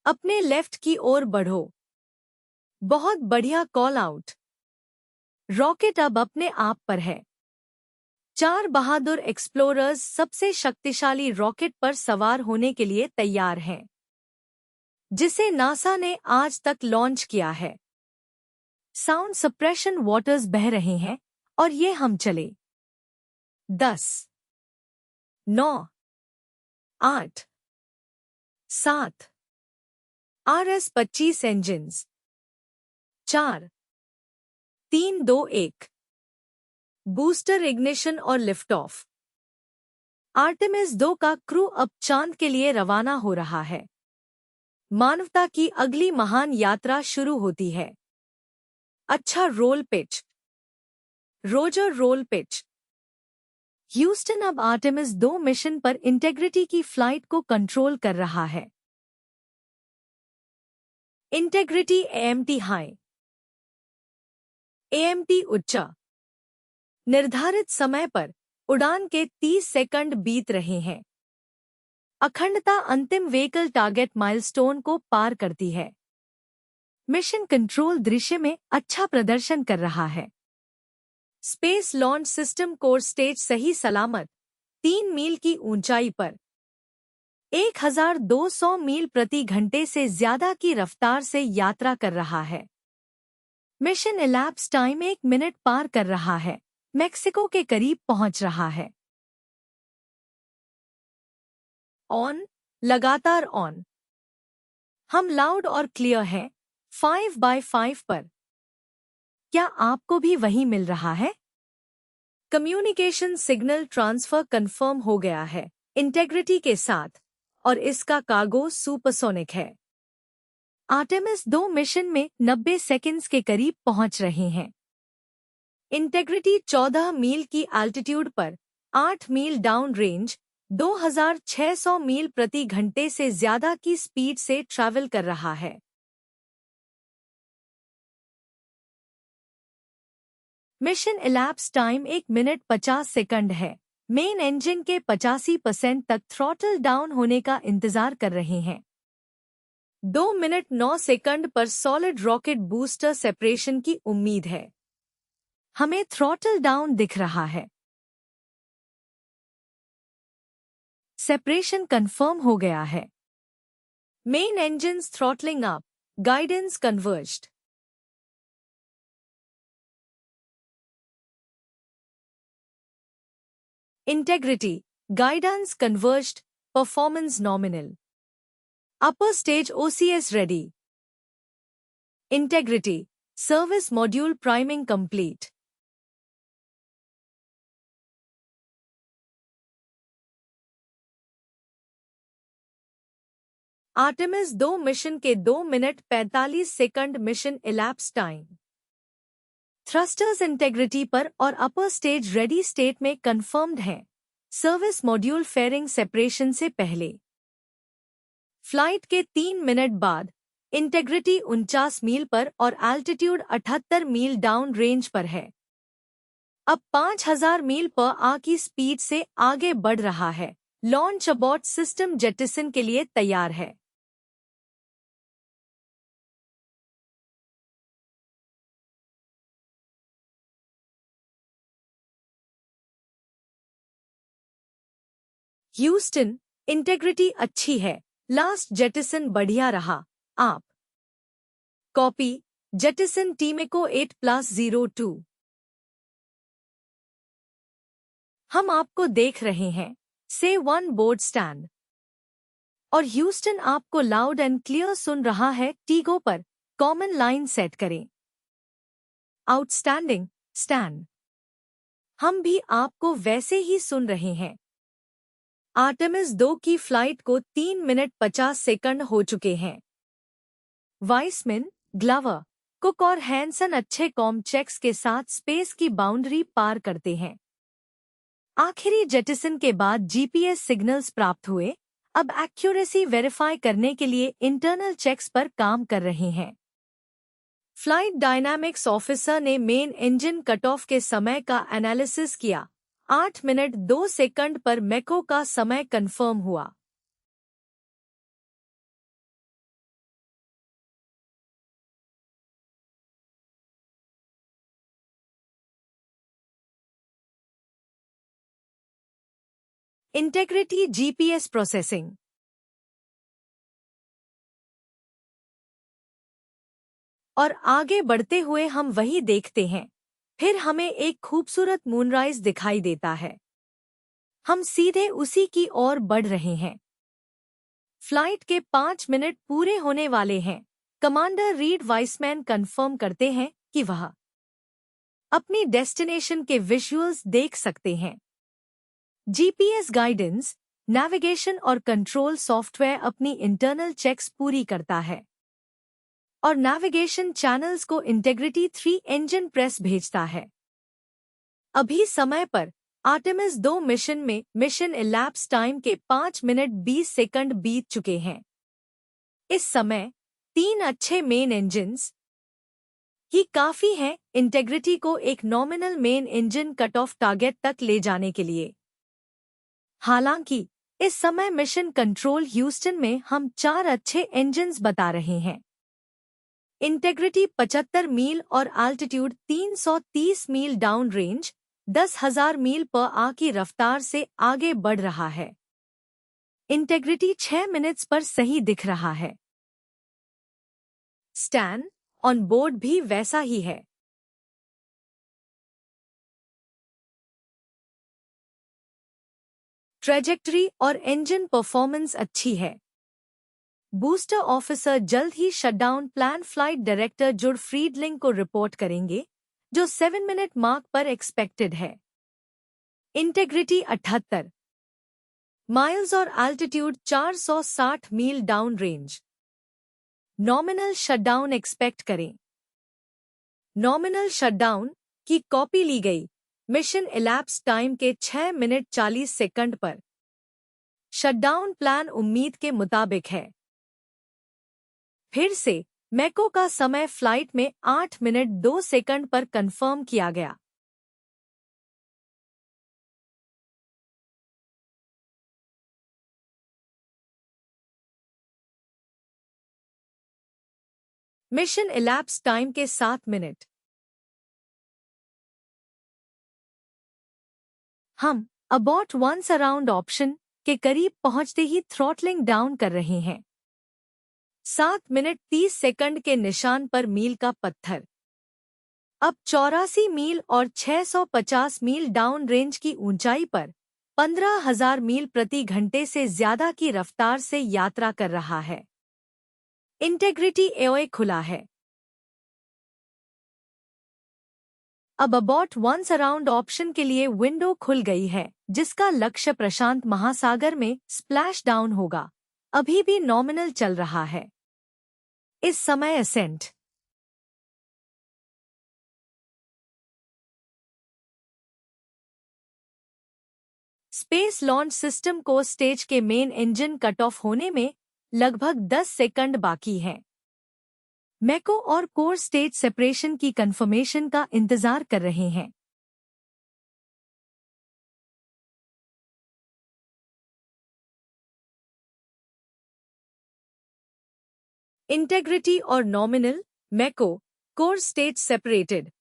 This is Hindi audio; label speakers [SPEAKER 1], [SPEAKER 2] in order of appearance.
[SPEAKER 1] अपने लेफ्ट की ओर बढ़ो। बहुत बढ़िया कॉल आउट। रॉकेट अब अपने आप पर है। 4 बहादुर एक्सप्लोरर्स सबसे शक्तिशाली रॉकेट पर सवार होने के लिए तैयार हैं, जिसे नासा ने आज तक लॉन्च किया है। साउंड सप्रेशन वाटर्स बह रहे हैं और ये हम चले। 10, 9, 8, 7, RS-25 इंजिन्स। 4, 3, 2, 1। बूस्टर इग्निशन और लिफ्ट ऑफ। आर्टेमिस 2 का क्रू अब चांद के लिए रवाना हो रहा है। मानवता की अगली महान यात्रा शुरू होती है। अच्छा roll pitch. Roger roll pitch. Houston अब आर्टेमिस 2 मिशन पर इंटेग्रिटी की फ्लाइट को कंट्रोल कर रहा है। इंटेग्रिटी AMT हाई, AMT उच्चा। निर्धारित समय पर उड़ान के 30 सेकंड बीत रहे हैं। अखंडता अंतिम व्हीकल टारगेट माइलस्टोन को पार करती है। मिशन कंट्रोल दृश्य में अच्छा प्रदर्शन कर रहा है। Space launch system core stage सही सलामत 3 मील की ऊंचाई पर 1200 मील प्रति घंटे से ज्यादा की रफ्तार से यात्रा कर रहा है। मिशन इलैप्स टाइम 1 मिनट पार कर रहा है। मेक्सिको के करीब पहुंच रहा है। ऑन, लगातार ऑन। हम लाउड और क्लियर हैं 5x5 पर। क्या आपको भी वही मिल रहा है? कम्युनिकेशन सिग्नल ट्रांसफर कंफर्म हो गया है इंटेग्रिटी के साथ, और इसका कार्गो सुपरसोनिक है। आर्टेमिस 2 मिशन में 90 सेकंड्स के करीब पहुंच रहे हैं। इंटेग्रिटी 14 मील की एल्टीट्यूड पर 8 मील डाउन रेंज 2600 मील प्रति घंटे से ज्यादा की स्पीड से ट्रैवल कर रहा है। Mission elapsed time 1 minute 50 second है। मेन इंजन के 85% तक थ्रॉटल डाउन होने का इंतजार कर रहे हैं। 2 मिनट 9 सेकंड पर सॉलिड रॉकेट बूस्टर सेपरेशन की उम्मीद है। हमें थ्रॉटल डाउन दिख रहा है। सेपरेशन कंफर्म हो गया है। Main engines throttling up, guidance converged. Integrity, guidance converged, performance nominal. Upper stage OCS ready. Integrity, service module priming complete. Artemis 2 mission के 2 minute 45 second mission elapsed time. Thrusters integrity पर और अपर स्टेज रेडी स्टेट में कंफर्म्ड हैं। सर्विस मॉड्यूल फेयरिंग सेपरेशन से पहले। फ्लाइट के 3 मिनट बाद इंटेग्रिटी 49 मील पर और एल्टीट्यूड 78 मील डाउन रेंज पर है। अब 5000 मील पर आ की स्पीड से आगे बढ़ रहा है। लॉन्च अबॉर्ट सिस्टम जेटिसन के लिए तैयार है। ह्यूस्टन, इंटेग्रिटी अच्छी है। लास्ट जेटिसन बढ़िया रहा। आप कॉपी, जेटिसन टीमेको 8+02। हम आपको देख रहे हैं। से 1 बोर्ड स्टैंड। और ह्यूस्टन आपको लाउड एंड क्लियर सुन रहा है। टीगो पर कॉमन लाइन सेट करें। Outstanding, stand. हम भी आपको वैसे ही सुन रहे हैं। आर्टेमिस 2 की फ्लाइट को 3 मिनट 50 सेकंड हो चुके हैं। वाइसमैन, ग्लवर, कुक और हैंसन अच्छे कॉम चेक्स के साथ स्पेस की बाउंड्री पार करते हैं। आखिरी जेटिसन के बाद GPS सिग्नल्स प्राप्त हुए। अब एक्यूरेसी वेरीफाई करने के लिए इंटरनल चेक्स पर काम कर रहे हैं। फ्लाइट डायनामिक्स ऑफिसर ने मेन इंजन कट ऑफ के समय का एनालिसिस किया। 8 मिनट 2 सेकंड पर मैको का समय कंफर्म हुआ। Integrity GPS processing. और आगे बढ़ते हुए हम वही देखते हैं। फिर हमें एक खूबसूरत मूनराइज दिखाई देता है। हम सीधे उसी की ओर बढ़ रहे हैं। फ्लाइट के 5 मिनट पूरे होने वाले हैं। कमांडर रीड वाइसमैन कंफर्म करते हैं कि वह अपनी डेस्टिनेशन के विजुअल्स देख सकते हैं। जीपीएस गाइडेंस, नेविगेशन और कंट्रोल सॉफ्टवेयर अपनी इंटरनल चेक्स पूरी करता है और नेविगेशन चैनल्स को इंटेग्रिटी 3 इंजन प्रेस भेजता है। अभी समय पर आर्टेमिस 2 मिशन में मिशन इलैप्स टाइम के 5 मिनट 20 सेकंड बीत चुके हैं। इस समय 3 अच्छे मेन इंजन्स ही काफी हैं इंटेग्रिटी को एक nominal main engine cut off target तक ले जाने के लिए। हालांकि इस समय मिशन कंट्रोल ह्यूस्टन में हम 4 अच्छे इंजन्स बता रहे हैं। इंटेग्रिटी 75 मील और आल्टीट्यूड 330 मील डाउन रेंज 10,000 मील पर आ की रफ्तार से आगे बढ़ रहा है। इंटेग्रिटी 6 मिनट्स पर सही दिख रहा है। स्टैन ऑन बोर्ड भी वैसा ही है। ट्रेजेक्टरी और इंजन परफॉर्मेंस अच्छी है। बूस्टर ऑफिसर जल्द ही shutdown plan flight director Judd Frieling को रिपोर्ट करेंगे, जो 7 मिनट मार्क पर एक्सपेक्टेड है। इंटेग्रिटी 78 माइल्स और altitude 460 mile down range. Nominal shutdown expect करें। नॉमिनल शटडाउन की कॉपी ली गई मिशन इलैप्स टाइम के 6 मिनट 40 सेकंड पर। शटडाउन प्लान उम्मीद के मुताबिक है। फिर से मैको का समय फ्लाइट में 8 मिनट 2 सेकंड पर कंफर्म किया गया। मिशन इलैप्स टाइम के 7 मिनट। हम अबॉट वंस अराउंड ऑप्शन के करीब पहुंचते ही थ्रॉटलिंग डाउन कर रहे हैं। 7 मिनट 30 सेकंड के निशान पर मील का पत्थर। अब 84 मील और 650 मील डाउन रेंज की ऊंचाई पर 15,000 मील प्रति घंटे से ज्यादा की रफ्तार से यात्रा कर रहा है। इंटेग्रिटी एओए खुला है। अब अबॉट वंस अराउंड ऑप्शन के लिए विंडो खुल गई है, जिसका लक्ष्य प्रशांत महासागर में स्प्लैश डाउन होगा। अभी भी नॉमिनल चल रहा है। इस समय असेंट। स्पेस लॉन्च सिस्टम को स्टेज के मेन इंजन कट ऑफ होने में लगभग 10 सेकंड बाकी हैं। मैको और कोर स्टेज सेपरेशन की कंफर्मेशन का इंतजार कर रहे हैं। इंटेग्रिटी और नॉमिनल, मैको, कोर स्टेज सेपरेटेड।